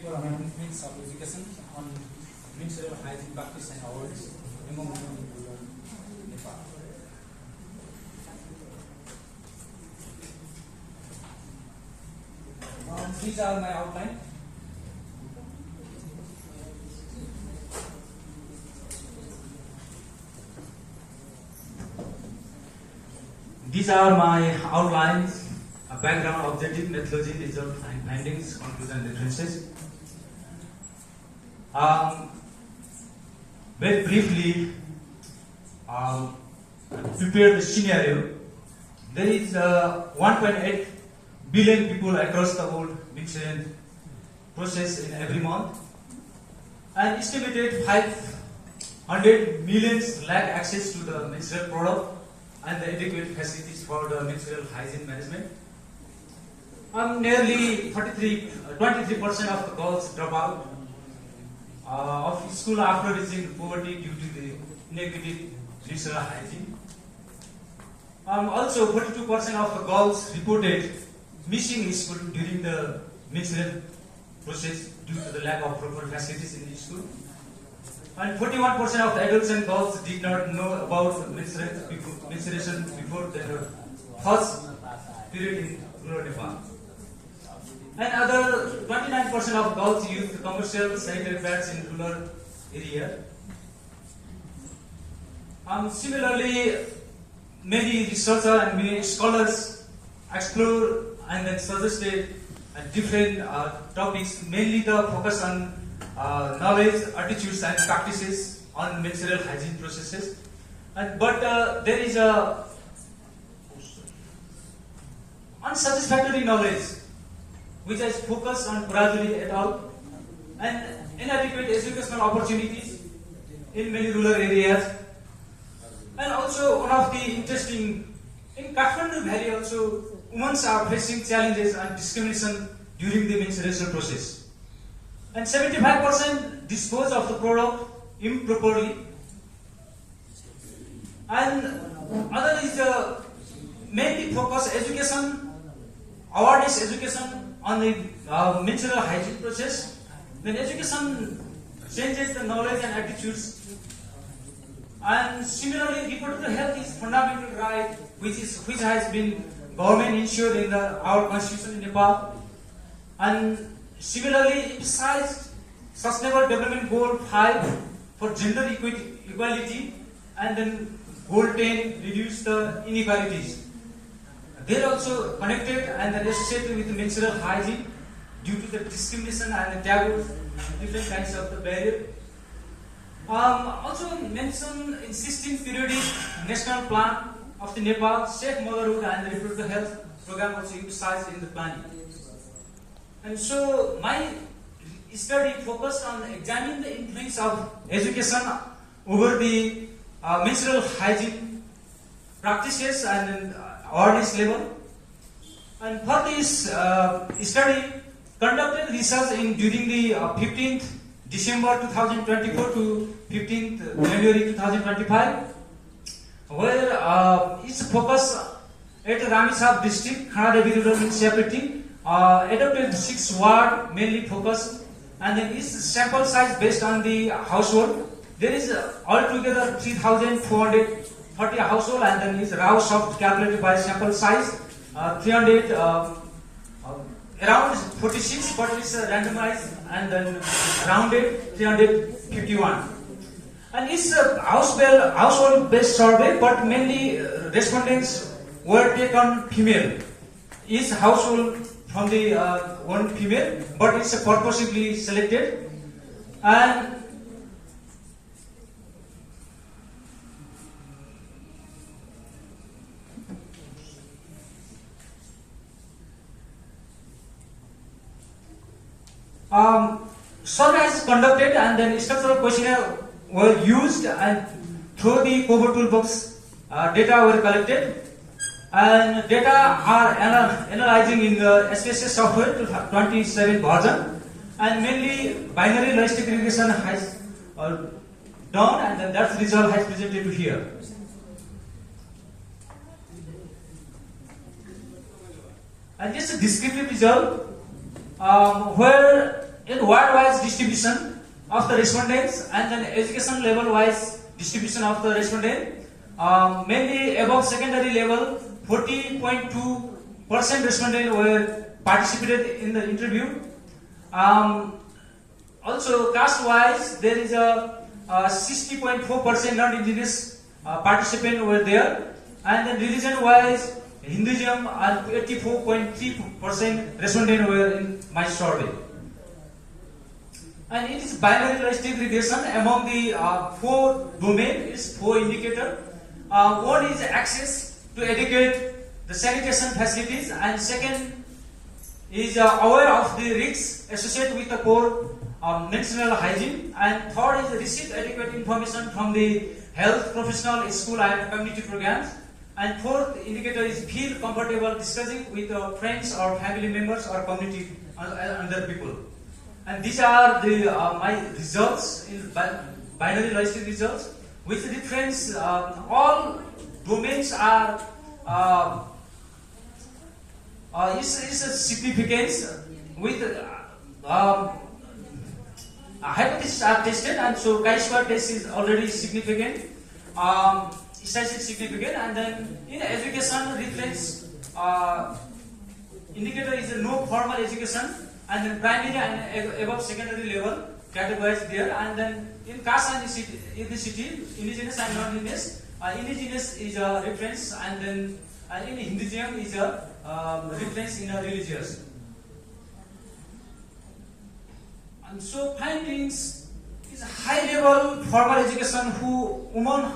for announcements of education on menstrual hygiene practice and awards among women in rural Nepal. These are my outline. These are my outlines, a background, objective, methodology, result, and findings, conclusion, and references. Very briefly, prepare the scenario. There is 1.8 billion people across the world menstrual process in every month, and estimated 500 millions lack access to the menstrual product and the adequate facilities for the menstrual hygiene management. Nearly 23% of the girls drop out of school after reaching poverty due to the inadequate menstrual hygiene. Also, 42% of the girls reported missing school during the menstrual process due to the lack of proper facilities in the school. And 41% of the adults and girls did not know about menstruation before their first period in rural Nepal. And other 29% of girls use commercial sanitary pads in rural area. Similarly, many researchers and many scholars explore and then suggested different topics, mainly the focus on knowledge, attitudes, and practices on menstrual hygiene processes. But there is a unsatisfactory knowledge which has focused on gradually et al. And inadequate educational opportunities in many rural areas. And also one of the interesting, in Kathmandu Valley also, women are facing challenges and discrimination during the menstruation process. And 75% dispose of the product improperly. And other is mainly focus education, awareness education on the menstrual hygiene process. Then education changes the knowledge and attitudes. And similarly, reproductive health is fundamental right, which has been government ensured in our constitution in Nepal. And similarly, emphasized Sustainable Development Goal 5 for gender equality, and then Goal 10 reduce the inequalities. They are also connected and associated with the menstrual hygiene due to the discrimination and the taboos, different kinds of the barrier. Also mention in 16th periodic national plan of the Nepal, safe motherhood and the reproductive health program also emphasized in the planning. And so my study focused on examining the influence of education over the menstrual hygiene practices and awareness level. And for this study, conducted research during the 15th December 2024 to 15th January 2025, where its focus at Ramisab district, Khanadevi rural municipality, adopted 6 ward mainly focus, and then its sample size based on the household. There is altogether 3,440 household, and then is raw soft calculated by sample size 300 around 46, but it's randomized and then rounded 351. And it's a household based survey, but mainly respondents were taken female. Each household from the one female, but it's purposely selected. And survey is conducted, and then structural questionnaire were used, and through the Cover Toolbox data were collected, and data are analyzing in the SPSS software to 27 version, and mainly binary logistic regression has done, and then that result has presented to here. And just a descriptive result where in ward-wise distribution of the respondents and then education level-wise distribution of the respondent. Mainly above secondary level, 40.2% respondents were participated in the interview. Also, caste-wise, there is a 60.4% non-indigenous participants were there, and then religion-wise, Hinduism and 84.3% respondents were in my survey. And it is binary segregation among the four domains, four indicators. One is access to educate the sanitation facilities, and second is aware of the risks associated with the poor menstrual hygiene, and third is receive adequate information from the health professional, school and community programs, and fourth indicator is feel comfortable discussing with friends or family members or community other people. And these are the my results in binary logistic results, which reference all domains are is a significance with hypotheses are tested, and so chi-square test is already significant, statistic significant, and then in education reference indicator is no formal education, and then primary and above secondary level categorized there, and then in caste and ethnicity, indigenous and non-indigenous, indigenous is a reference, and then in Hinduism is a reference in a religious. And so findings is high level formal education who women